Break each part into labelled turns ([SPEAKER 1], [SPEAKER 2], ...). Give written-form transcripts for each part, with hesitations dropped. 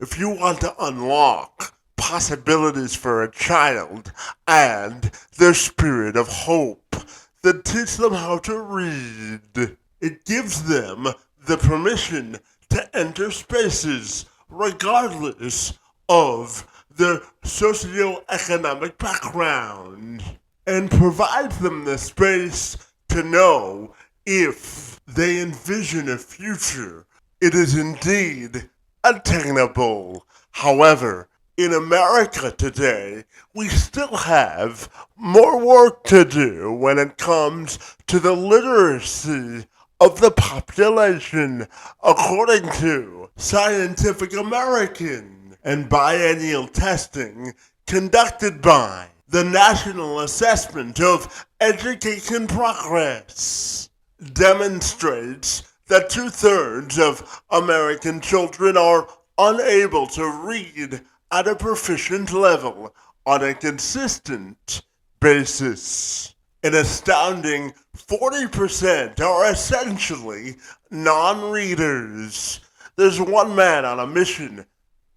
[SPEAKER 1] if you want to unlock possibilities for a child and their spirit of hope, then teach them how to read. It gives them the permission to enter spaces regardless of their socioeconomic background and provides them the space to know if they envision a future. It is indeed attainable. However, in America today, we still have more work to do when it comes to the literacy of the population, according to Scientific American and biennial testing conducted by the National Assessment of Education Progress demonstrates that 2/3 of American children are unable to read at a proficient level on a consistent basis. An astounding 40% are essentially non-readers. There's one man on a mission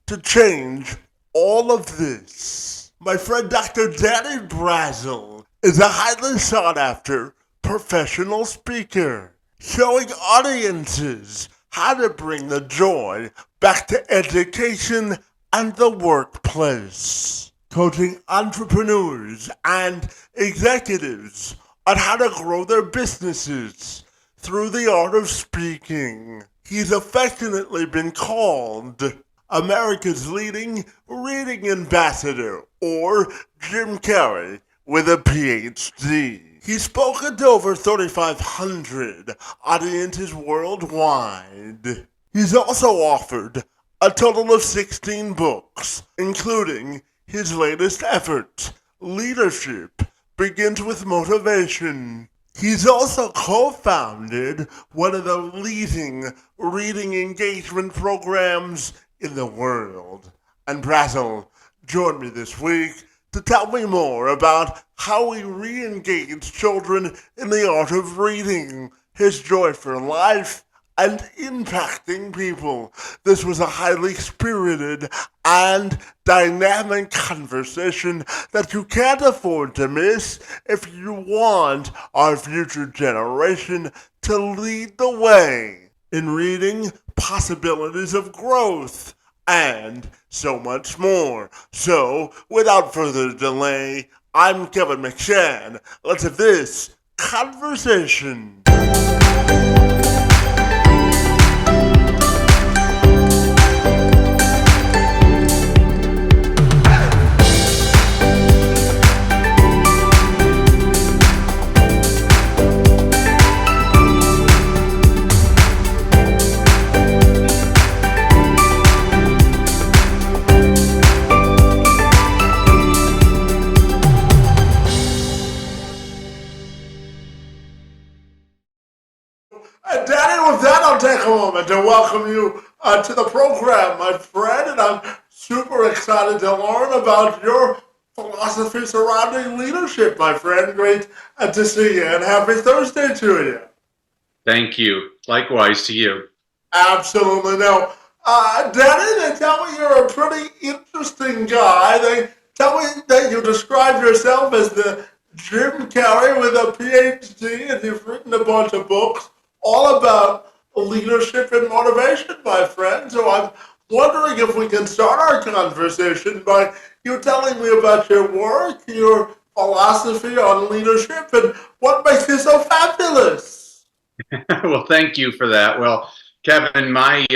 [SPEAKER 1] to change all of this. My friend Dr. Danny Brassell is a highly sought-after professional speaker, showing audiences how to bring the joy back to education and the workplace, coaching entrepreneurs and executives on how to grow their businesses through the art of speaking. He's affectionately been called America's leading reading ambassador, or Jim Carrey with a Ph.D. He's spoken to over 3,500 audiences worldwide. He's also authored a total of 16 books, including his latest effort, Leadership Begins with Motivation. He's also co-founded one of the leading reading engagement programs in the world. And Brassell joined me this week to tell me more about how we re-engage children in the art of reading, his joy for life, and impacting people. This was a highly spirited and dynamic conversation that you can't afford to miss if you want our future generation to lead the way in reading possibilities of growth and so much more. So, without further delay, I'm Kevin McShann. Let's have this conversation. Danny, with that, I'll take a moment to welcome you to the program, my friend, and I'm super excited to learn about your philosophy surrounding leadership, my friend. Great to see you, and happy Thursday to you.
[SPEAKER 2] Thank you. Likewise to you.
[SPEAKER 1] Absolutely. Now, Danny, they tell me you're a pretty interesting guy. They tell me that you describe yourself as the Jim Carrey with a Ph.D., and you've written a bunch of books all about leadership and motivation, my friend. So I'm wondering if we can start our conversation by you telling me about your work, your philosophy on leadership, and what makes you so fabulous.
[SPEAKER 2] Well, thank you for that. Well, Kevin, my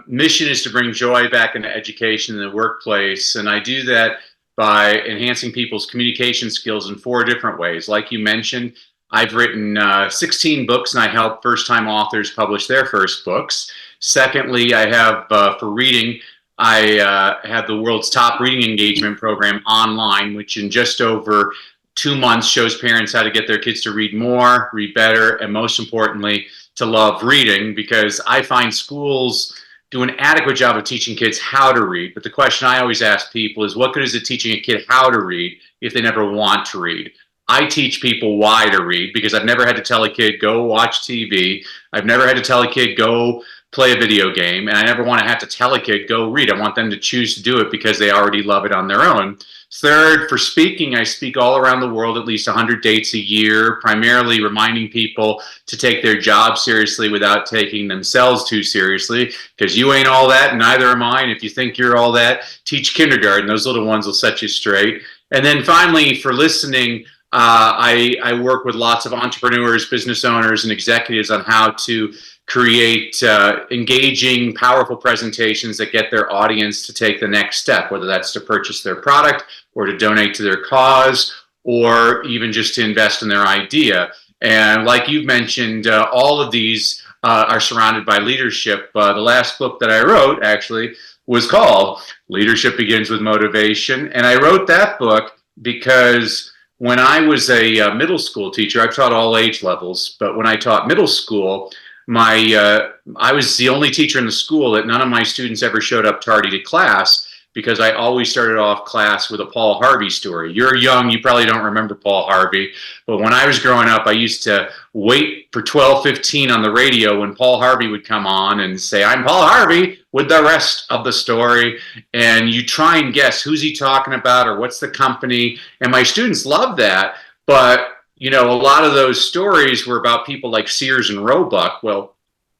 [SPEAKER 2] mission is to bring joy back into education in the workplace, and I do that by enhancing people's communication skills in 4 different ways. Like you mentioned, I've written 16 books, and I help first-time authors publish their first books. Secondly, I have, for reading, I have the world's top reading engagement program online, which in just over 2 months shows parents how to get their kids to read more, read better, and most importantly, to love reading, because I find schools do an adequate job of teaching kids how to read. But the question I always ask people is, what good is it teaching a kid how to read if they never want to read? I teach people why to read, because I've never had to tell a kid, go watch TV. I've never had to tell a kid, go play a video game, and I never want to have to tell a kid, go read. I want them to choose to do it because they already love it on their own. Third, for speaking, I speak all around the world, at least 100 dates a year, primarily reminding people to take their job seriously without taking themselves too seriously, because you ain't all that, and neither am I. And if you think you're all that, teach kindergarten. Those little ones will set you straight. And then finally, for listening, I work with lots of entrepreneurs, business owners, and executives on how to create engaging, powerful presentations that get their audience to take the next step, whether that's to purchase their product or to donate to their cause or even just to invest in their idea. And like you've mentioned, all of these are surrounded by leadership. The last book that I wrote actually was called Leadership Begins with Motivation. And I wrote that book because when I was a middle school teacher, I've taught all age levels, but when I taught middle school, I was the only teacher in the school that none of my students ever showed up tardy to class, because I always started off class with a Paul Harvey story. You're young, you probably don't remember Paul Harvey, but when I was growing up, I used to wait for 12:15 on the radio when Paul Harvey would come on and say, "I'm Paul Harvey," with the rest of the story. And you try and guess who's he talking about or what's the company. And my students loved that. But you know, a lot of those stories were about people like Sears and Roebuck. Well,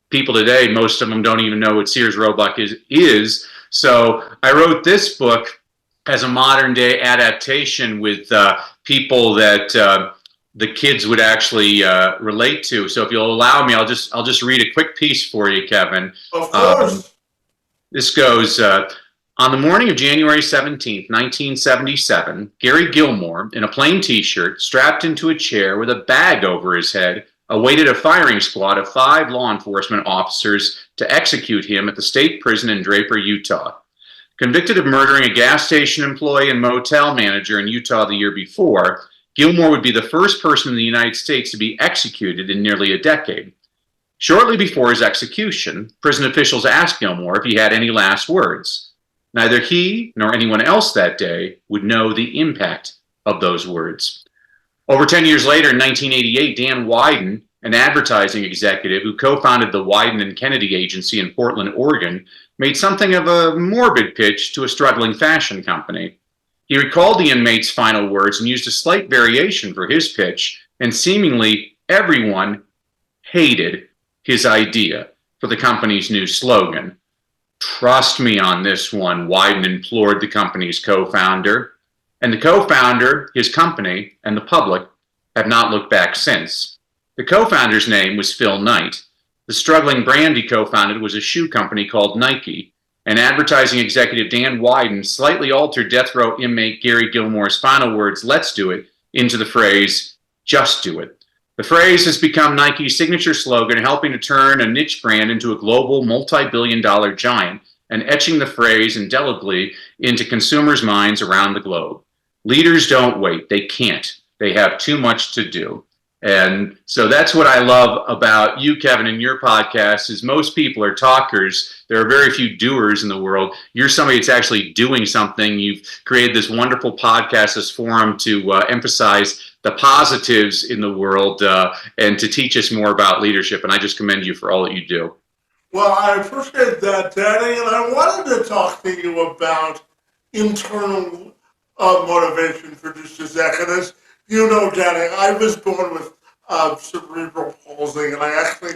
[SPEAKER 2] people today, most of them don't even know what Sears Roebuck is. So I wrote this book as a modern day adaptation with people that the kids would actually relate to. So if you'll allow me, I'll just read a quick piece for you, Kevin.
[SPEAKER 1] Of course.
[SPEAKER 2] This goes, on the morning of January 17th, 1977, Gary Gilmore, in a plain t-shirt, strapped into a chair with a bag over his head, awaited a firing squad of 5 law enforcement officers to execute him at the state prison in Draper, Utah. Convicted of murdering a gas station employee and motel manager in Utah the year before, Gilmore would be the first person in the United States to be executed in nearly a decade. Shortly before his execution, prison officials asked Gilmore if he had any last words. Neither he nor anyone else that day would know the impact of those words. Over 10 years later, in 1988, Dan Wieden, an advertising executive who co-founded the Wieden and Kennedy Agency in Portland, Oregon, made something of a morbid pitch to a struggling fashion company. He recalled the inmate's final words and used a slight variation for his pitch, and seemingly everyone hated his idea for the company's new slogan. Trust me on this one, Wieden implored the company's co-founder. And the co-founder, his company, and the public have not looked back since. The co-founder's name was Phil Knight. The struggling brand he co-founded was a shoe company called Nike. And advertising executive Dan Wieden slightly altered death row inmate Gary Gilmore's final words, "Let's do it," into the phrase, "Just do it." The phrase has become Nike's signature slogan, helping to turn a niche brand into a global multi-billion-dollar giant and etching the phrase indelibly into consumers' minds around the globe. Leaders don't wait. They can't. They have too much to do. And so that's what I love about you, Kevin, and your podcast is most people are talkers. There are very few doers in the world. You're somebody that's actually doing something. You've created this wonderful podcast, this forum to emphasize the positives in the world and to teach us more about leadership. And I just commend you for all that you do.
[SPEAKER 1] Well, I appreciate that, Danny, and I wanted to talk to you about internal motivation for just a second. As you know, Danny, I was born with cerebral palsy, and I actually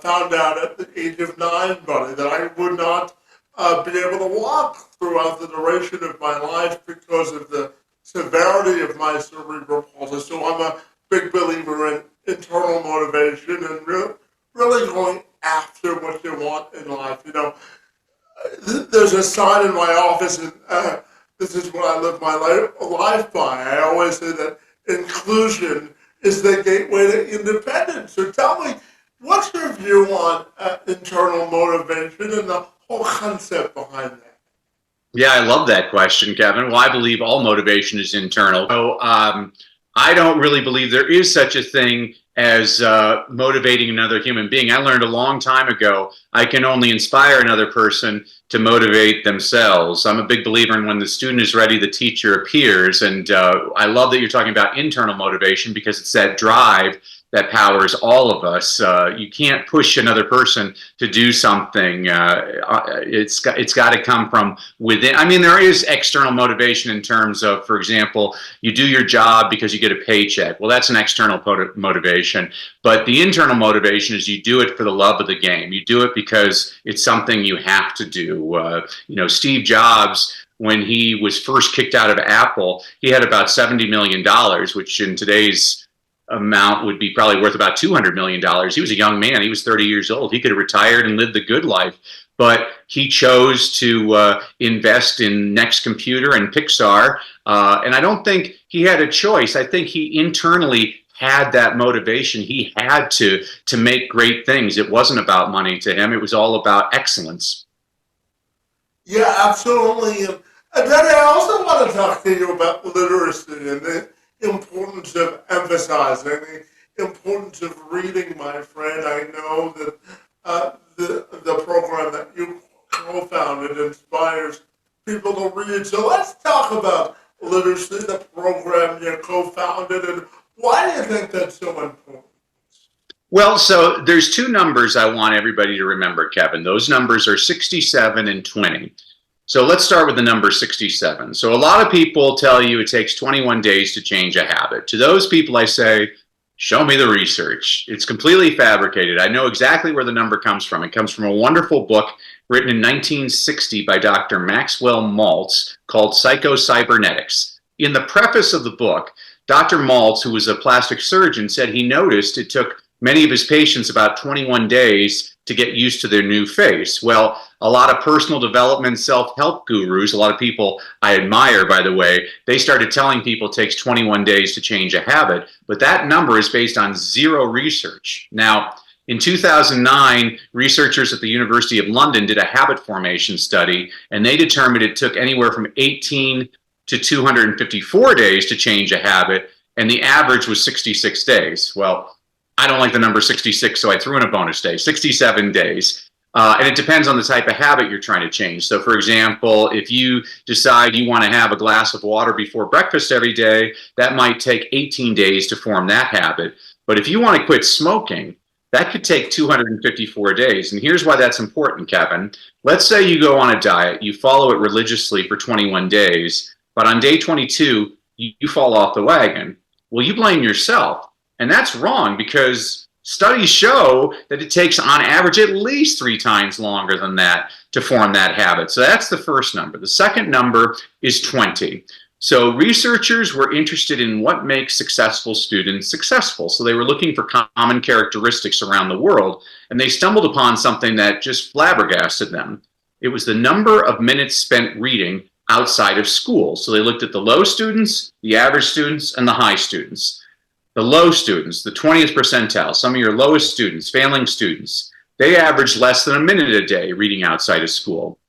[SPEAKER 1] found out at the age of 9, buddy, that I would not be able to walk throughout the duration of my life because of the severity of my cerebral palsy. So I'm a big believer in internal motivation and really going after what you want in life. You know, there's a sign in my office, and this is what I live my life by. I always say that inclusion is the gateway to independence. So tell me, what's your view on internal motivation and the whole concept behind that?
[SPEAKER 2] Yeah, I love that question, Kevin. Well, I believe all motivation is internal. So I don't really believe there is such a thing as motivating another human being. I learned a long time ago, I can only inspire another person to motivate themselves. I'm a big believer in when the student is ready, the teacher appears. And I love that you're talking about internal motivation because it's that drive that powers all of us. You can't push another person to do something. It's got to come from within. I mean, there is external motivation in terms of, for example, you do your job because you get a paycheck. Well, that's an external motivation. But the internal motivation is you do it for the love of the game. You do it because it's something you have to do. Steve Jobs, when he was first kicked out of Apple, he had about $70 million, which in today's amount would be probably worth about $200 million. He was a young man. He was 30 years old. He could have retired and lived the good life, but he chose to invest in Next Computer and Pixar. And I don't think he had a choice. I think he internally had that motivation. He had to make great things. It wasn't about money to him. It was all about excellence.
[SPEAKER 1] Yeah, absolutely. And then I also want to talk to you about literacy and the importance of emphasizing the importance of reading, my friend. I know that the program that you co-founded inspires people to read. So let's talk about literacy, the program you co-founded, and why do you think that's so important?
[SPEAKER 2] Well, so there's two numbers I want everybody to remember, Kevin. Those numbers are 67 and 20. So let's start with the number 67. So a lot of people tell you it takes 21 days to change a habit. To those people, I say, show me the research. It's completely fabricated. I know exactly where the number comes from. It comes from a wonderful book written in 1960 by Dr. Maxwell Maltz called Psycho-Cybernetics. In the preface of the book, Dr. Maltz, who was a plastic surgeon, said he noticed it took many of his patients about 21 days to get used to their new face. Well, a lot of personal development, self-help gurus, a lot of people I admire, by the way, they started telling people it takes 21 days to change a habit, but that number is based on zero research. Now, in 2009, researchers at the University of London did a habit formation study, and they determined it took anywhere from 18 to 254 days to change a habit, and the average was 66 days. Well, I don't like the number 66, so I threw in a bonus day, 67 days. And it depends on the type of habit you're trying to change. So for example, if you decide you want to have a glass of water before breakfast every day, that might take 18 days to form that habit. But if you want to quit smoking, that could take 254 days. And here's why that's important, Kevin. Let's say you go on a diet, you follow it religiously for 21 days, but on day 22, you fall off the wagon. Well, you blame yourself. And that's wrong because studies show that it takes on average at least 3 times longer than that to form that habit. So that's the first number. The second number is 20. So researchers were interested in what makes successful students successful. So they were looking for common characteristics around the world, and they stumbled upon something that just flabbergasted them. It was the number of minutes spent reading outside of school. So they looked at the low students, the average students, and the high students. The low students, the 20th percentile, some of your lowest students, failing students, they averaged less than a minute a day reading outside of school.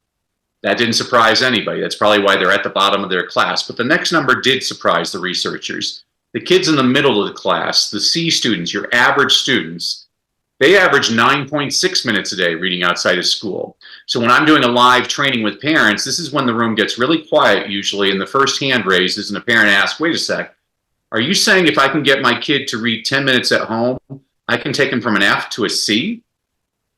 [SPEAKER 2] That didn't surprise anybody. That's probably why they're at the bottom of their class. But the next number did surprise the researchers. The kids in the middle of the class, the C students, your average students, they average 9.6 minutes a day reading outside of school. So when I'm doing a live training with parents, this is when the room gets really quiet usually, and the first hand raises, and the parent asks, wait a sec, are you saying if I can get my kid to read 10 minutes at home, I can take him from an F to a C?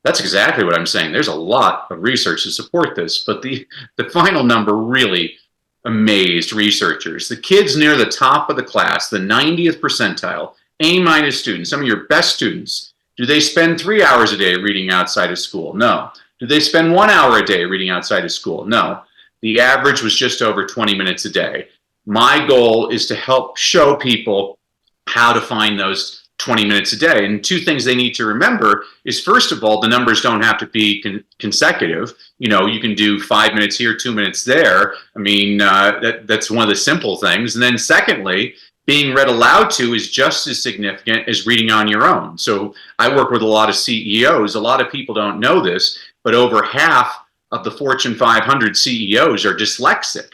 [SPEAKER 2] That's exactly what I'm saying. There's a lot of research to support this, but the final number really amazed researchers. The kids near the top of the class, the 90th percentile, A- students, some of your best students, do they spend 3 hours a day reading outside of school? No. Do they spend 1 hour a day reading outside of school? No. The average was just over 20 minutes a day. My goal is to help show people how to find those 20 minutes a day. And 2 things they need to remember is, first of all, the numbers don't have to be consecutive. You know, you can do 5 minutes here, 2 minutes there. I mean, that's one of the simple things. And then secondly, being read aloud to is just as significant as reading on your own. So I work with a lot of CEOs. A lot of people don't know this, but over half of the Fortune 500 CEOs are dyslexic.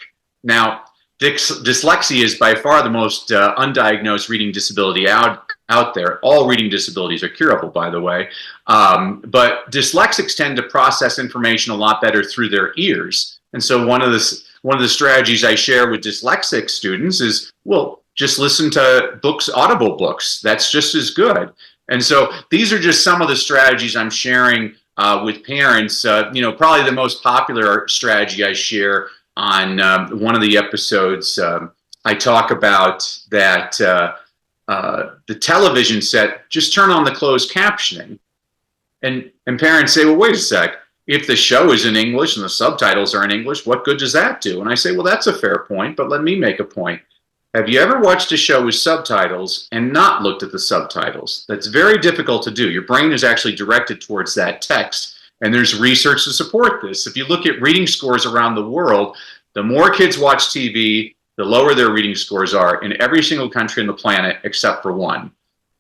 [SPEAKER 2] Now, dyslexia is by far the most undiagnosed reading disability out there. All reading disabilities are curable, by the way. But dyslexics tend to process information a lot better through their ears. And so one of the strategies I share with dyslexic students is, well, just listen to books, Audible books. That's just as good. And so these are just some of the strategies I'm sharing with parents. Probably the most popular strategy I share on one of the episodes, I talk about that the television set, just turn on the closed captioning. And parents say, well, wait a sec. If the show is in English and the subtitles are in English, what good does that do? And I say, well, that's a fair point, but let me make a point. Have you ever watched a show with subtitles and not looked at the subtitles? That's very difficult to do. Your brain is actually directed towards that text. And there's research to support this. If you look at reading scores around the world, the more kids watch TV, the lower their reading scores are in every single country on the planet except for one.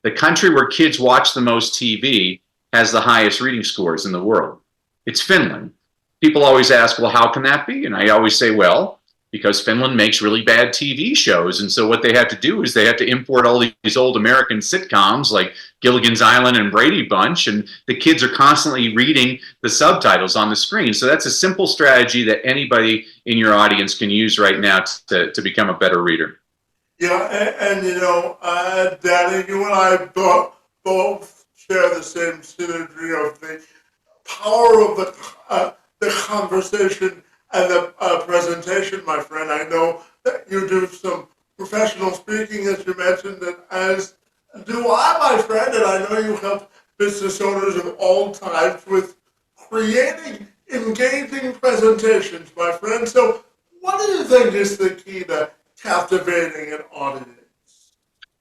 [SPEAKER 2] The country where kids watch the most TV has the highest reading scores in the world. It's Finland. People always ask, well, how can that be? And I always say, well, because Finland makes really bad TV shows. And so what they have to do is they have to import all these old American sitcoms like Gilligan's Island and Brady Bunch, and the kids are constantly reading the subtitles on the screen. So that's a simple strategy that anybody in your audience can use right now to become a better reader.
[SPEAKER 1] Yeah, and Danny, you and I both share the same synergy of the power of the conversation and the presentation, my friend. I know that you do some professional speaking, as you mentioned, and as do I, my friend, and I know you help business owners of all types with creating engaging presentations, my friend. So what do you think is the key to captivating an audience?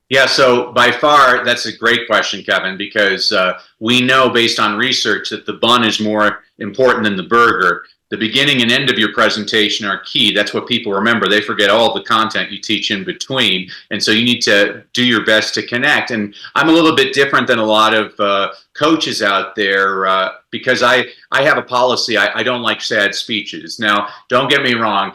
[SPEAKER 2] Yeah, so by far, that's a great question, Kevin, because we know based on research that the bun is more important than the burger. The beginning and end of your presentation are key. That's what people remember. They forget all the content you teach in between. And so you need to do your best to connect. And I'm a little bit different than a lot of coaches out there because I have a policy. I don't like sad speeches. Now, don't get me wrong.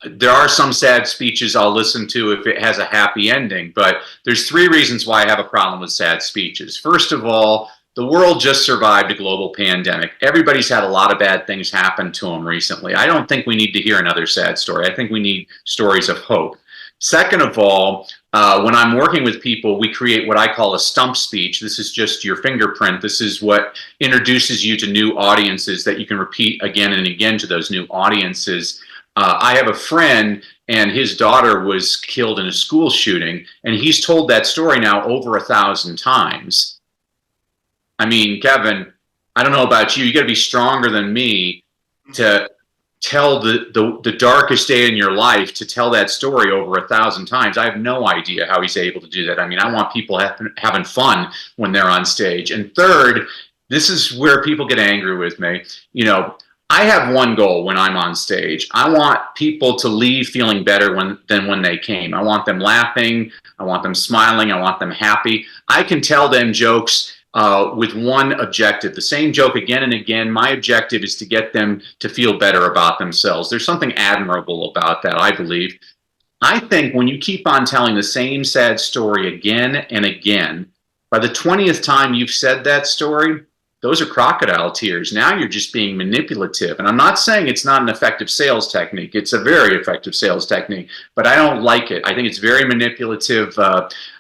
[SPEAKER 2] There are some sad speeches I'll listen to if it has a happy ending, but there's 3 reasons why I have a problem with sad speeches. First of all, the world just survived a global pandemic. Everybody's had a lot of bad things happen to them recently. I don't think we need to hear another sad story. I think we need stories of hope. Second of all, when I'm working with people, we create what I call a stump speech. This is just your fingerprint. This is what introduces you to new audiences that you can repeat again and again to those new audiences. I have a friend, and his daughter was killed in a school shooting, and he's told that story now over 1,000 times. I mean, Kevin, I don't know about you. You got to be stronger than me to tell the darkest day in your life, to tell that story over 1,000 times. I have no idea how he's able to do that. I mean, I want people having fun when they're on stage. And third, this is where people get angry with me. I have one goal when I'm on stage. I want people to leave feeling better than when they came. I want them laughing. I want them smiling. I want them happy. I can tell them jokes with one objective, the same joke again and again. My objective is to get them to feel better about themselves. There's something admirable about that, I believe. I think when you keep on telling the same sad story again and again, by the 20th time you've said that story, those are crocodile tears. Now you're just being manipulative. And I'm not saying it's not an effective sales technique. It's a very effective sales technique, but I don't like it. I think it's very manipulative.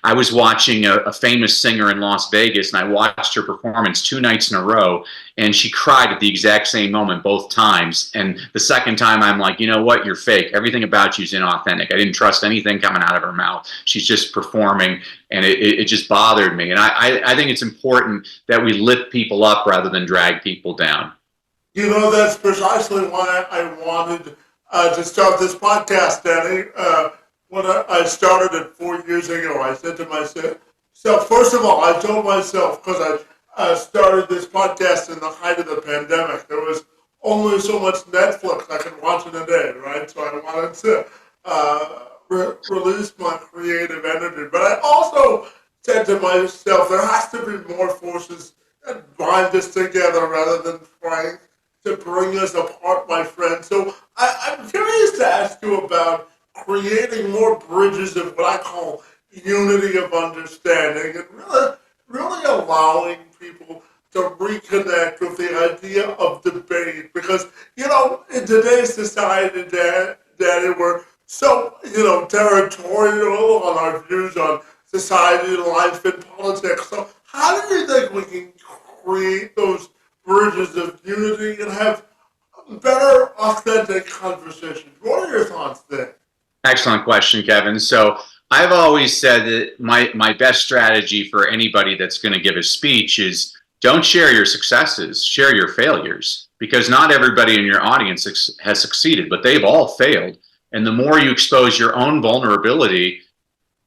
[SPEAKER 2] I was watching a famous singer in Las Vegas, and I watched her performance 2 nights in a row, and she cried at the exact same moment both times. And the second time, I'm like, you know what? You're fake. Everything about you is inauthentic. I didn't trust anything coming out of her mouth. She's just performing, and it just bothered me. And I think it's important that we lift people up rather than drag people down.
[SPEAKER 1] That's precisely why I wanted to start this podcast, Danny. When I started it 4 years ago, I said to myself, first of all, I told myself, because I started this podcast in the height of the pandemic, there was only so much Netflix I could watch in a day, right? So I wanted to release my creative energy. But I also said to myself, there has to be more forces that bind us together rather than trying to bring us apart, my friend. So I'm curious to ask you about creating more bridges of what I call unity of understanding, and really allowing people to reconnect with the idea of debate. Because, in today's society, Danny, we're so, territorial on our views on society, life, and politics. So how do you think we can create those bridges of unity and have better, authentic conversations? What are your thoughts there?
[SPEAKER 2] Excellent question, Kevin. So I've always said that my best strategy for anybody that's going to give a speech is don't share your successes, share your failures, because not everybody in your audience has succeeded, but they've all failed. And the more you expose your own vulnerability,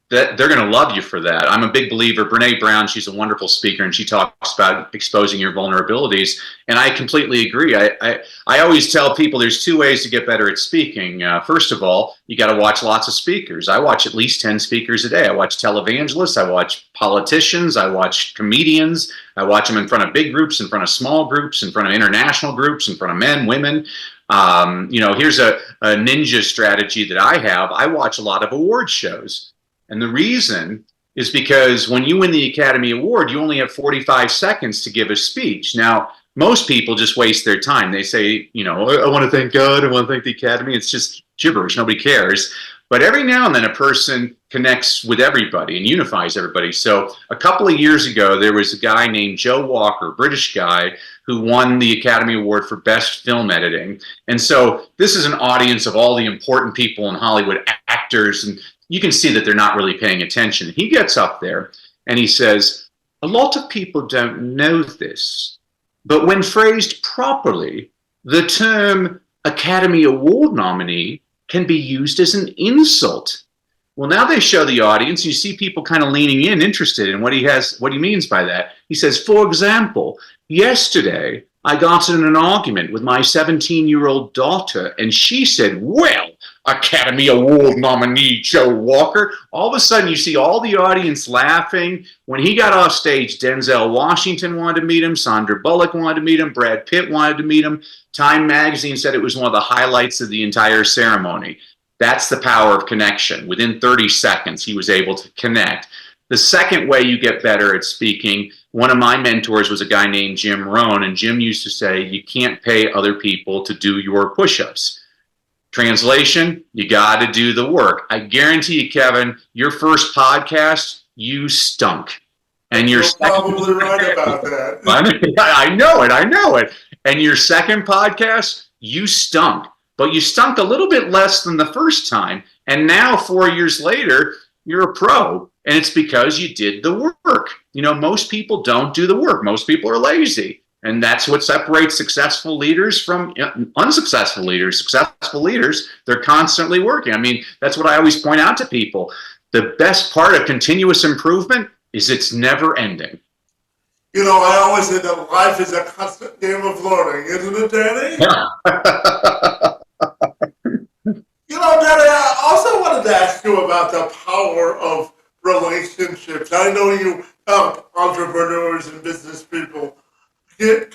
[SPEAKER 2] that they're going to love you for that. I'm a big believer. Brene Brown, she's a wonderful speaker, and she talks about exposing your vulnerabilities. And I completely agree. I always tell people there's two ways to get better at speaking. First of all, you got to watch lots of speakers. I watch at least 10 speakers a day. I watch televangelists. I watch politicians. I watch comedians. I watch them in front of big groups, in front of small groups, in front of international groups, in front of men, women. Here's a ninja strategy that I have. I watch a lot of award shows. And the reason is because when you win the Academy Award, you only have 45 seconds to give a speech. Now, most people just waste their time. They say, I want to thank God, I want to thank the Academy. It's just gibberish. Nobody cares. But every now and then a person connects with everybody and unifies everybody. So a couple of years ago, there was a guy named Joe Walker, British guy, who won the Academy Award for Best Film Editing. And so this is an audience of all the important people in Hollywood, actors, and you can see that they're not really paying attention. He gets up there and he says, a lot of people don't know this, but when phrased properly, the term Academy Award nominee can be used as an insult. Well, now they show the audience, you see people kind of leaning in, interested in what he means by that. He says, for example, yesterday I got in an argument with my 17-year-old daughter, and she said, well, Academy Award nominee Joe Walker. All of a sudden, you see all the audience laughing. When he got off stage, Denzel Washington wanted to meet him. Sandra Bullock wanted to meet him. Brad Pitt wanted to meet him. Time magazine said it was one of the highlights of the entire ceremony. That's the power of connection. Within 30 seconds, he was able to connect. The second way you get better at speaking, one of my mentors was a guy named Jim Rohn, and Jim used to say, you can't pay other people to do your push-ups. Translation, you got to do the work. I guarantee you, Kevin, your first podcast, you stunk. And you're
[SPEAKER 1] probably right about that.
[SPEAKER 2] I know it. And your second podcast, you stunk. But you stunk a little bit less than the first time. And now, 4 years later, you're a pro. And it's because you did the work. Most people don't do the work. Most people are lazy. And that's what separates successful leaders from unsuccessful leaders. Successful leaders, they're constantly working. I mean, that's what I always point out to people. The best part of continuous improvement is it's never ending.
[SPEAKER 1] I always say that life is a constant game of learning, isn't it, Danny?
[SPEAKER 2] Yeah.
[SPEAKER 1] Danny, I also wanted to ask you about the power of relationships. I know you help entrepreneurs and business people get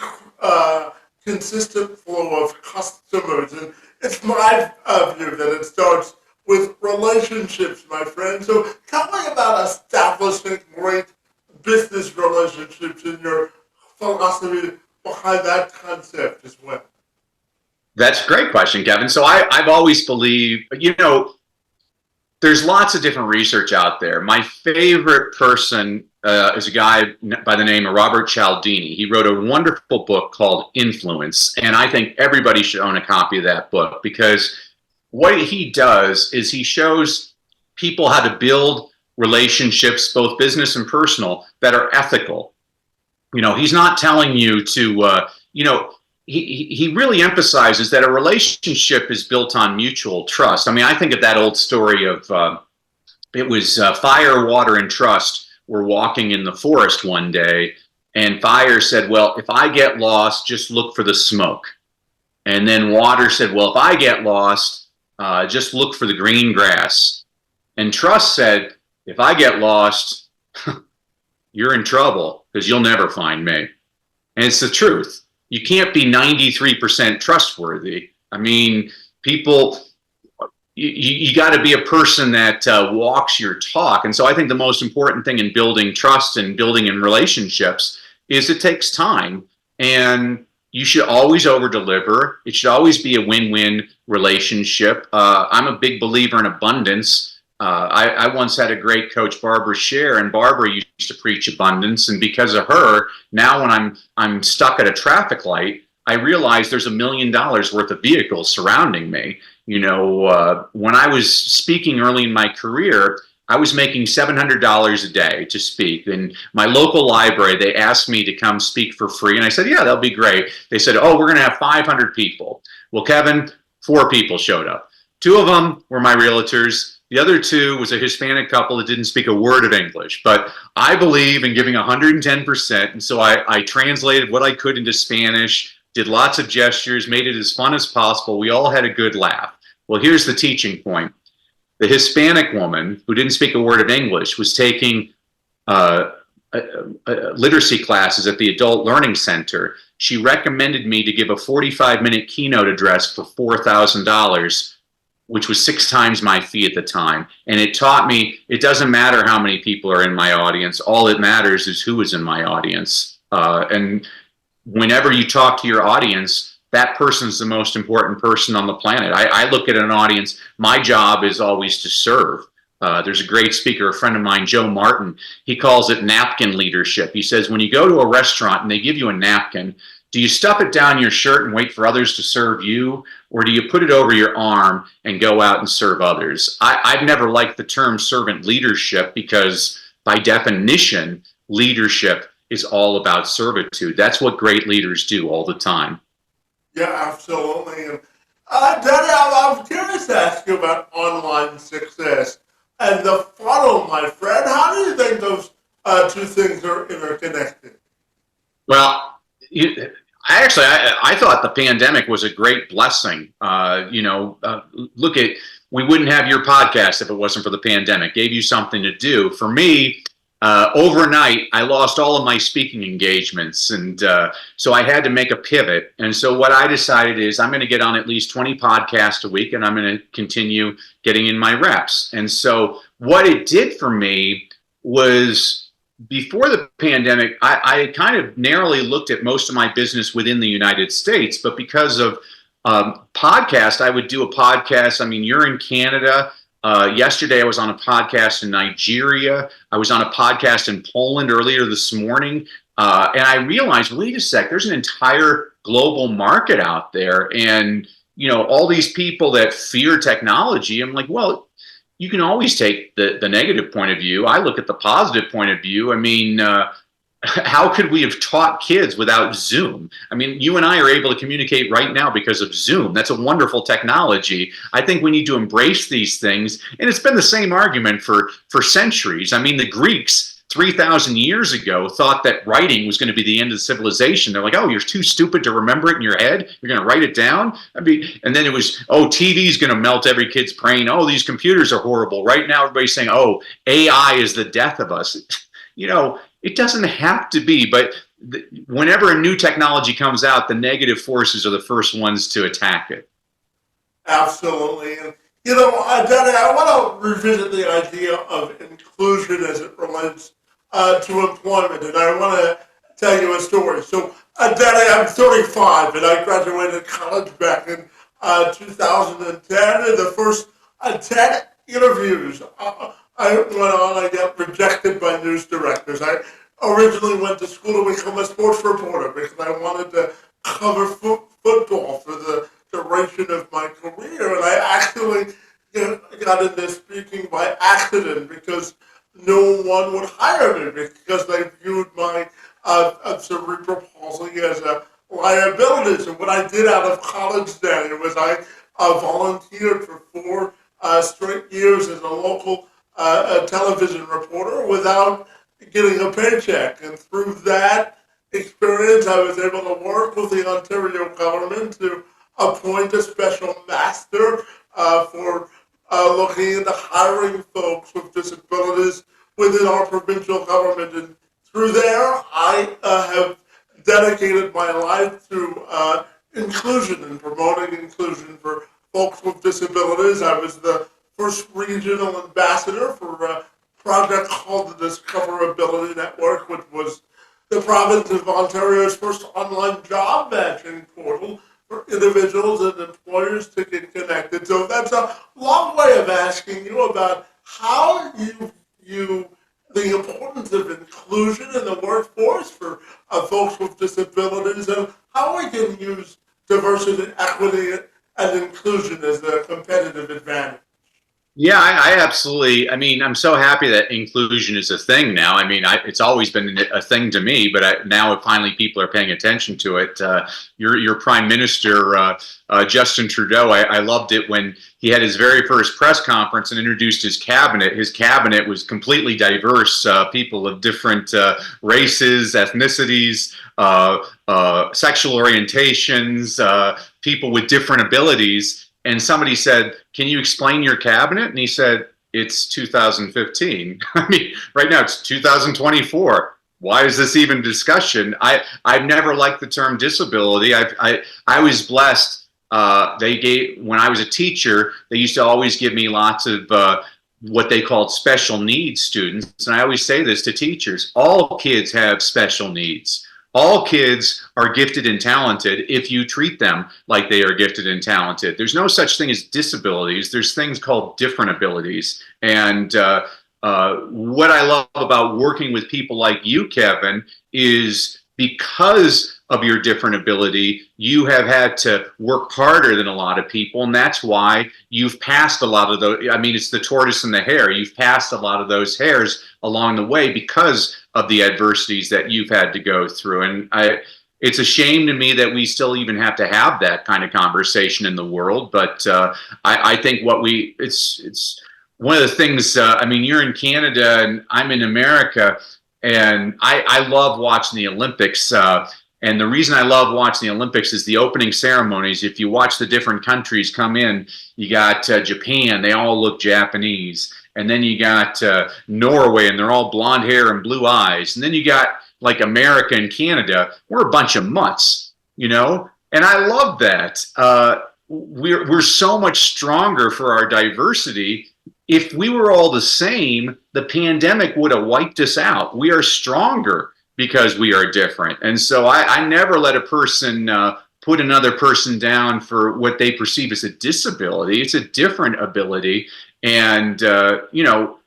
[SPEAKER 1] consistent flow of customers. And it's my view that it starts with relationships, my friend. So tell me about establishing great business relationships and your philosophy behind that concept as well.
[SPEAKER 2] That's a great question, Kevin. So I've always believed, there's lots of different research out there. My favorite person is a guy by the name of Robert Cialdini. He wrote a wonderful book called Influence, and I think everybody should own a copy of that book, because what he does is he shows people how to build relationships, both business and personal, that are ethical. He's not telling you to, he really emphasizes that a relationship is built on mutual trust. I mean, I think of that old story of, it was Fire, Water, and Trust were walking in the forest one day, and Fire said, well, if I get lost, just look for the smoke. And then Water said, well, if I get lost, just look for the green grass. And Trust said, if I get lost, you're in trouble, because you'll never find me. And it's the truth. You can't be 93% trustworthy. I mean, people, you got to be a person that walks your talk. And so I think the most important thing in building trust and building in relationships is it takes time. And, you should always over deliver. It should always be a win-win relationship. I'm a big believer in abundance. I once had a great coach, Barbara Scher, and Barbara used to preach abundance. And because of her, now when I'm stuck at a traffic light, I realize there's $1 million worth of vehicles surrounding me. When I was speaking early in my career, I was making $700 a day to speak. In my local library, they asked me to come speak for free. And I said, yeah, that'll be great. They said, oh, we're going to have 500 people. Well, Kevin, 4 people showed up. 2 of them were my realtors. The other 2 was a Hispanic couple that didn't speak a word of English. But I believe in giving 110%. And so I translated what I could into Spanish, did lots of gestures, made it as fun as possible. We all had a good laugh. Well, here's the teaching point. The Hispanic woman who didn't speak a word of English was taking literacy classes at the Adult Learning Center. She recommended me to give a 45-minute keynote address for $4,000, which was 6 times my fee at the time. And it taught me it doesn't matter how many people are in my audience. All that matters is who is in my audience. And whenever you talk to your audience, that person's the most important person on the planet. I look at an audience, my job is always to serve. There's a great speaker, a friend of mine, Joe Martin. He calls it napkin leadership. He says, when you go to a restaurant and they give you a napkin, do you stuff it down your shirt and wait for others to serve you? Or do you put it over your arm and go out and serve others? I've never liked the term servant leadership because by definition, leadership is all about servitude. That's what great leaders do all the time.
[SPEAKER 1] Yeah, absolutely. And Danny, I'm curious to ask you about online success and the funnel, my friend. How do you think those 2 things are interconnected?
[SPEAKER 2] Well, I thought the pandemic was a great blessing. Look at, we wouldn't have your podcast if it wasn't for the pandemic. Gave you something to do. For me, overnight, I lost all of my speaking engagements. And so I had to make a pivot. And so what I decided is I'm going to get on at least 20 podcasts a week, and I'm going to continue getting in my reps. And so what it did for me was before the pandemic, I kind of narrowly looked at most of my business within the United States. But because of podcast, I would do a podcast. I mean, you're in Canada. Yesterday, I was on a podcast in Nigeria. I was on a podcast in Poland earlier this morning. And I realized, wait a sec, there's an entire global market out there. And, all these people that fear technology, I'm like, well, you can always take the negative point of view. I look at the positive point of view. I mean, how could we have taught kids without Zoom? I mean, you and I are able to communicate right now because of Zoom. That's a wonderful technology. I think we need to embrace these things. And it's been the same argument for centuries. I mean, the Greeks 3,000 years ago thought that writing was going to be the end of civilization. They're like, oh, you're too stupid to remember it in your head. You're going to write it down. I mean, and then it was, oh, TV is going to melt every kid's brain. Oh, these computers are horrible. Right now, everybody's saying, oh, AI is the death of us. It doesn't have to be, but whenever a new technology comes out, the negative forces are the first ones to attack it.
[SPEAKER 1] Absolutely. And, Danny, I want to revisit the idea of inclusion as it relates to employment. And I want to tell you a story. So, Danny, I'm 35, and I graduated college back in 2010. And the first 10 interviews I went on, I got rejected by news directors. I originally went to school to become a sports reporter because I wanted to cover football for the duration of my career. And I actually got into speaking by accident because no one would hire me because they viewed my cerebral palsy as a liability. So what I did out of college then was I volunteered for 4 straight years as a local television reporter without getting a paycheck. And through that experience, I was able to work with the Ontario government to appoint a special master for looking into hiring folks with disabilities within our provincial government. And through there, I have dedicated my life to inclusion and promoting inclusion for folks with disabilities. I was the first regional ambassador for a project called the Discoverability Network, which was the province of Ontario's first online job matching portal for individuals and employers to get connected. So that's a long way of asking you about how you the importance of inclusion in the workforce for folks with disabilities and how we can use diversity, equity, and inclusion as a competitive advantage.
[SPEAKER 2] Yeah, I absolutely. I mean, I'm so happy that inclusion is a thing now. I mean, it's always been a thing to me, but now finally people are paying attention to it. Your Prime Minister, Justin Trudeau, I loved it when he had his very first press conference and introduced his cabinet. His cabinet was completely diverse, people of different races, ethnicities, sexual orientations, people with different abilities. And somebody said, "Can you explain your cabinet?" And he said, "It's 2015. I mean, right now it's 2024. Why is this even discussion?" I've never liked the term disability. I was blessed. When I was a teacher, they used to always give me lots of what they called special needs students. And I always say this to teachers: all kids have special needs. All kids are gifted and talented if you treat them like they are gifted and talented. There's no such thing as disabilities. There's things called different abilities. And what I love about working with people like you, Kevin, is because of your different ability, you have had to work harder than a lot of people. And that's why you've passed a lot of those. I mean, it's the tortoise and the hare. You've passed a lot of those hares along the way because of the adversities that you've had to go through. And it's a shame to me that we still even have to have that kind of conversation in the world. But I think it's one of the things, I mean, you're in Canada and I'm in America, and I love watching the Olympics. And the reason I love watching the Olympics is the opening ceremonies. If you watch the different countries come in, you got Japan, they all look Japanese. And then you got Norway, and they're all blonde hair and blue eyes. And then you got like America and Canada. We're a bunch of mutts, you know? And I love that. We're so much stronger for our diversity. If we were all the same, the pandemic would have wiped us out. We are stronger because we are different. And so I never let a person put another person down for what they perceive as a disability. It's a different ability. And, you know,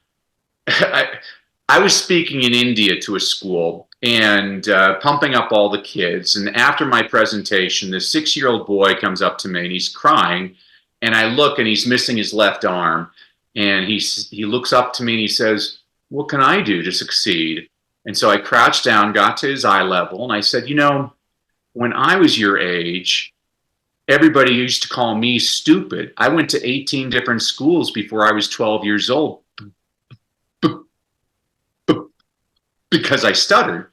[SPEAKER 2] I was speaking in India to a school and pumping up all the kids. And after my presentation, this 6-year-old boy comes up to me and he's crying. And I look and he's missing his left arm. And he looks up to me and he says, "What can I do to succeed?" And so I crouched down, got to his eye level, and I said, "You know, when I was your age, everybody used to call me stupid. I went to 18 different schools before I was 12 years old because I stuttered.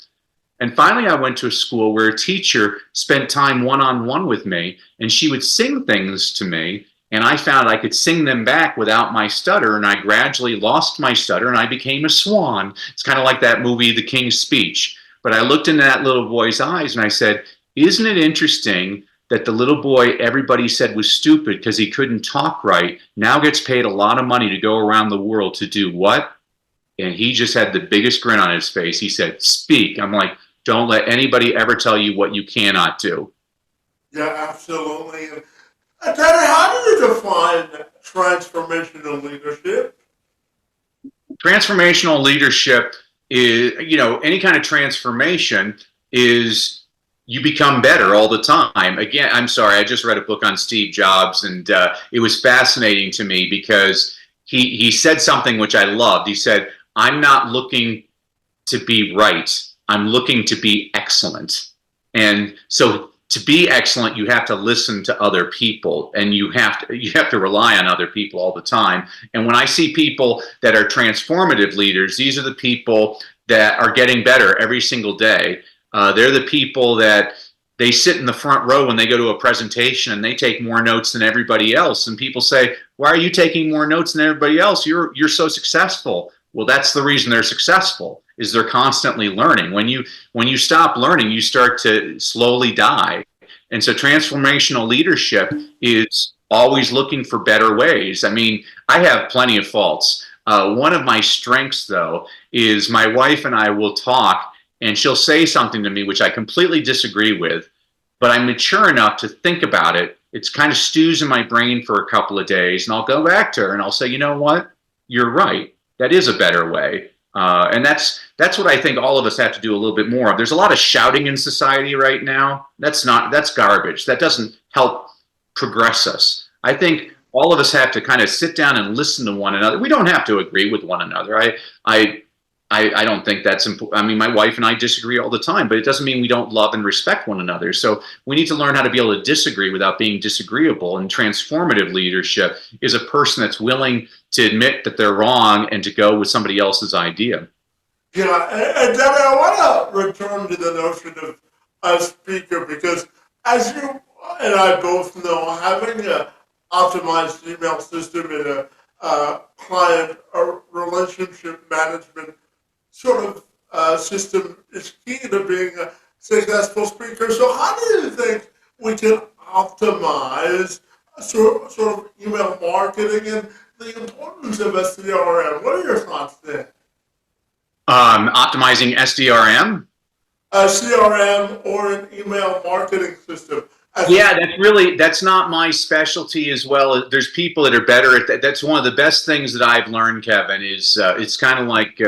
[SPEAKER 2] And finally, I went to a school where a teacher spent time one-on-one with me, and she would sing things to me, and I found I could sing them back without my stutter, and I gradually lost my stutter, and I became a swan." It's kind of like that movie, The King's Speech. But I looked into that little boy's eyes, and I said, "Isn't it interesting that the little boy everybody said was stupid because he couldn't talk right now gets paid a lot of money to go around the world to do what?" And he just had the biggest grin on his face. He said, "Speak." I'm like, don't let anybody ever tell you what you cannot do.
[SPEAKER 1] Yeah, absolutely. And Tanner, how do you define transformational leadership?
[SPEAKER 2] Transformational leadership is, you know, any kind of transformation is you become better all the time. Again, I'm sorry, I just read a book on Steve Jobs, and it was fascinating to me because he said something which I loved. He said, "I'm not looking to be right. I'm looking to be excellent." And so to be excellent, you have to listen to other people, and you have to rely on other people all the time. And when I see people that are transformative leaders, these are the people that are getting better every single day. They're the people that they sit in the front row when they go to a presentation and they take more notes than everybody else. And people say, "Why are you taking more notes than everybody else? You're so successful." Well, that's the reason they're successful, is they're constantly learning. When you stop learning, you start to slowly die. And so transformational leadership is always looking for better ways. I mean, I have plenty of faults. One of my strengths, though, is my wife and I will talk, and she'll say something to me which I completely disagree with, but I'm mature enough to think about it. It's kind of stews in my brain for a couple of days, and I'll go back to her and I'll say, you know what? You're right. That is a better way. And that's what I think all of us have to do a little bit more of. There's a lot of shouting in society right now. That's garbage. That doesn't help progress us. I think all of us have to kind of sit down and listen to one another. We don't have to agree with one another. I don't think that's important. I mean, my wife and I disagree all the time, but it doesn't mean we don't love and respect one another. So we need to learn how to be able to disagree without being disagreeable. And transformative leadership is a person that's willing to admit that they're wrong and to go with somebody else's idea.
[SPEAKER 1] Yeah, and Debbie, I want to return to the notion of a speaker because, as you and I both know, having an optimized email system and a client or relationship management sort of system is key to being a successful speaker. So how do you think we can optimize sort of email marketing and the importance of a CRM? What are your thoughts there?
[SPEAKER 2] Optimizing SDRM.
[SPEAKER 1] A CRM or an email marketing system.
[SPEAKER 2] Yeah, that's not my specialty as well. There's people that are better at that. That's one of the best things that I've learned, Kevin, is it's kind of like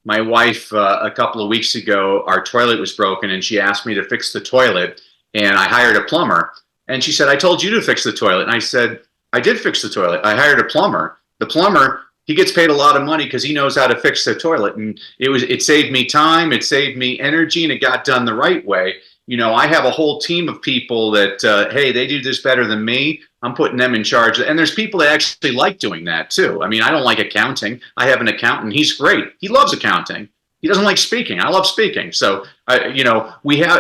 [SPEAKER 2] my wife a couple of weeks ago, our toilet was broken and she asked me to fix the toilet and I hired a plumber. And she said, I told you to fix the toilet. And I said, I did fix the toilet. I hired a plumber. The plumber, he gets paid a lot of money because he knows how to fix the toilet. And it saved me time, it saved me energy, and it got done the right way. You know, I have a whole team of people that, hey, they do this better than me. I'm putting them in charge. And there's people that actually like doing that too. I mean, I don't like accounting. I have an accountant. He's great. He loves accounting. He doesn't like speaking. I love speaking. So, you know,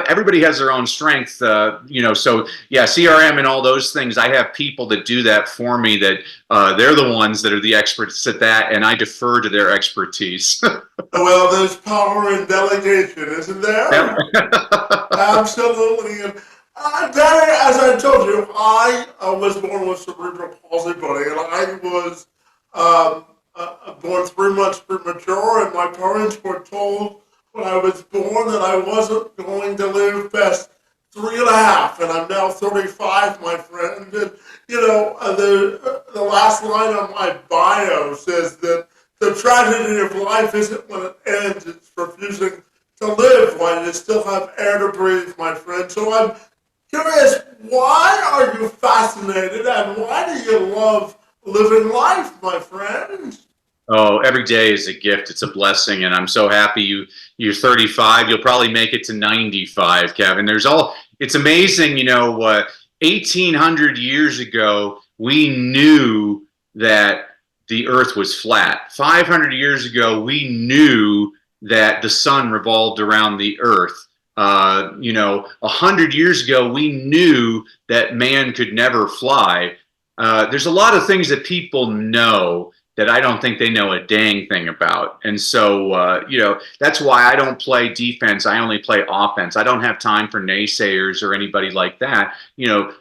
[SPEAKER 2] everybody has their own strength, you know, so yeah, CRM and all those things. I have people that do that for me that they're the ones that are the experts at that. And I defer to their expertise.
[SPEAKER 1] Well, there's power in delegation, isn't there?
[SPEAKER 2] Yep.
[SPEAKER 1] Absolutely. And Danny, as I told you, I was born with cerebral palsy, buddy, and I was born 3 months premature, and my parents were told when I was born that I wasn't going to live past 3.5, and I'm now 35, my friend. And, you know, the last line on my bio says that the tragedy of life isn't when it ends, it's refusing to live while you still have air to breathe, my friend. So I'm curious, why are you fascinated and why do you love living life, my friend?
[SPEAKER 2] Oh, every day is a gift. It's a blessing, and I'm so happy you're 35. You'll probably make it to 95, Kevin. It's amazing, you know. 1,800 years ago, we knew that the Earth was flat. 500 years ago, we knew that the sun revolved around the Earth. You know, 100 years ago, we knew that man could never fly. There's a lot of things that people know that I don't think they know a dang thing about. And so, you know, that's why I don't play defense. I only play offense. I don't have time for naysayers or anybody like that. You know,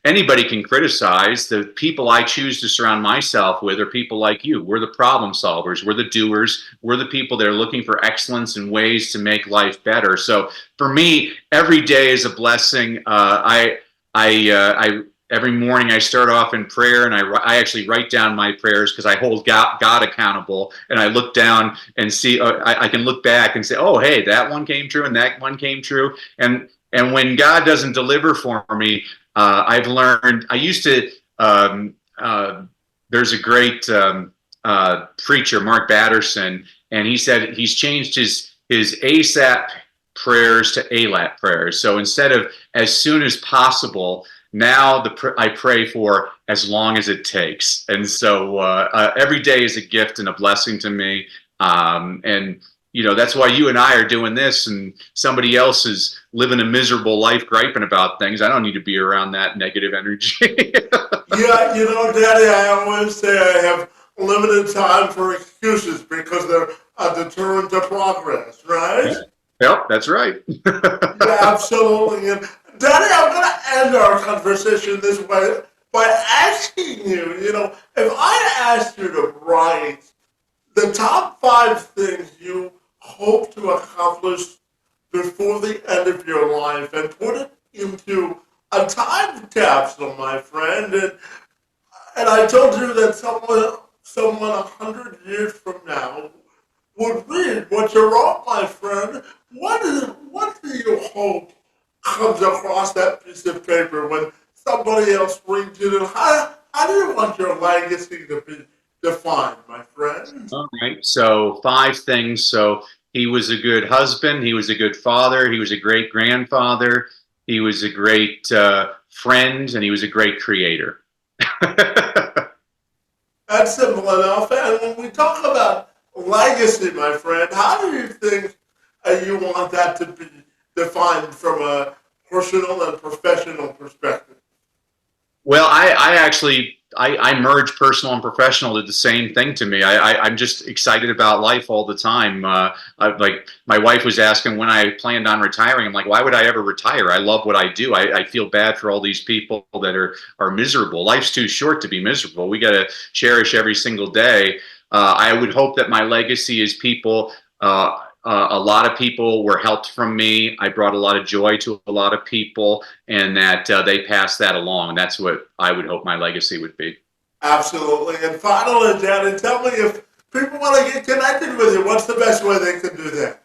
[SPEAKER 2] anybody can criticize. The people I choose to surround myself with are people like you. We're the problem solvers. We're the doers. We're the people that are looking for excellence and ways to make life better. So for me, every day is a blessing. Every morning I start off in prayer, and I actually write down my prayers because I hold God accountable, and I look down and see, I can look back and say, oh, hey, that one came true and that one came true. And when God doesn't deliver for me, I've learned, there's a great preacher, Mark Batterson, and he said he's changed his ASAP prayers to ALAP prayers. So instead of as soon as possible, now I pray for as long as it takes. And so every day is a gift and a blessing to me. And, you know, that's why you and I are doing this, and somebody else is living a miserable life griping about things. I don't need to be around that negative energy.
[SPEAKER 1] Yeah, you know, Daddy, I always say I have limited time for excuses because they're a deterrent to progress, right?
[SPEAKER 2] Yep, that's right.
[SPEAKER 1] Yeah, absolutely. And Daddy, I'm going to end our conversation this way by asking you, you know, if I asked you to write the top 5 things you hope to accomplish before the end of your life and put it into a time capsule, my friend. And I told you that someone 100 years from now would read what you wrote, my friend. What do you hope comes across that piece of paper when somebody else reads it? And how do you want your legacy to be defined, my friend?
[SPEAKER 2] All right. So 5 things. So he was a good husband. He was a good father. He was a great grandfather. He was a great friend, and he was a great creator.
[SPEAKER 1] That's simple enough. And when we talk about legacy, my friend, how do you think you want that to be defined from a personal and professional perspective?
[SPEAKER 2] Well, I actually I merge personal and professional to the same thing to me. I'm just excited about life all the time. Like my wife was asking when I planned on retiring. I'm like, why would I ever retire? I love what I do. I feel bad for all these people that are miserable. Life's too short to be miserable. We got to cherish every single day. I would hope that my legacy is people. A lot of people were helped from me. I brought a lot of joy to a lot of people, and that they passed that along. That's what I would hope my legacy would be.
[SPEAKER 1] Absolutely. And finally, Danny, tell me if people want to get connected with you, what's the best way they can do that?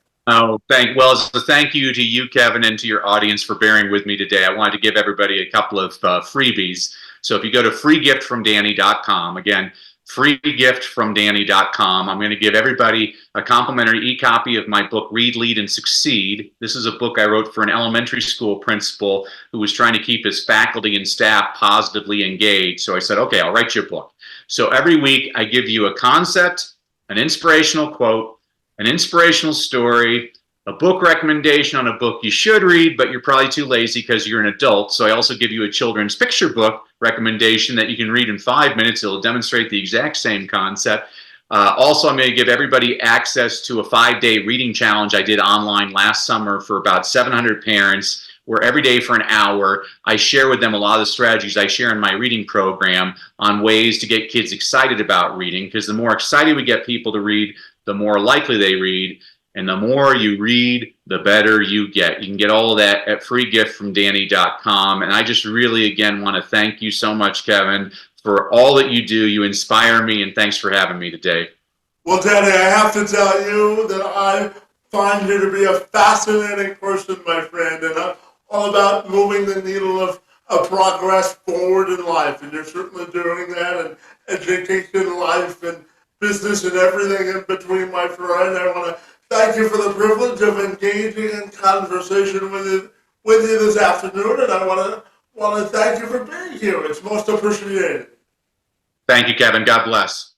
[SPEAKER 2] Well, so thank you to you, Kevin, and to your audience for bearing with me today. I wanted to give everybody a couple of freebies. So if you go to freegiftfromdanny.com, again, freegiftfromdanny.com. I'm going to give everybody a complimentary e-copy of my book, Read, Lead, and Succeed. This is a book I wrote for an elementary school principal who was trying to keep his faculty and staff positively engaged. So I said, okay, I'll write you a book. So every week I give you a concept, an inspirational quote, an inspirational story, a book recommendation on a book you should read, but you're probably too lazy because you're an adult. So I also give you a children's picture book recommendation that you can read in 5 minutes. It'll demonstrate the exact same concept. Also, I'm going to give everybody access to a 5-day reading challenge I did online last summer for about 700 parents, where every day for an hour, I share with them a lot of the strategies I share in my reading program on ways to get kids excited about reading, because the more excited we get people to read, the more likely they read. And the more you read, the better you get. You can get all of that at freegiftfromdanny.com. And I just really, again, want to thank you so much, Kevin, for all that you do. You inspire me, and thanks for having me today.
[SPEAKER 1] Well, Danny, I have to tell you that I find you to be a fascinating person, my friend, and I'm all about moving the needle of progress forward in life. And you're certainly doing that in education, life, and business, and everything in between, my friend. I want to thank you for the privilege of engaging in conversation with you this afternoon, and I want to thank you for being here. It's most appreciated.
[SPEAKER 2] Thank you, Kevin. God bless.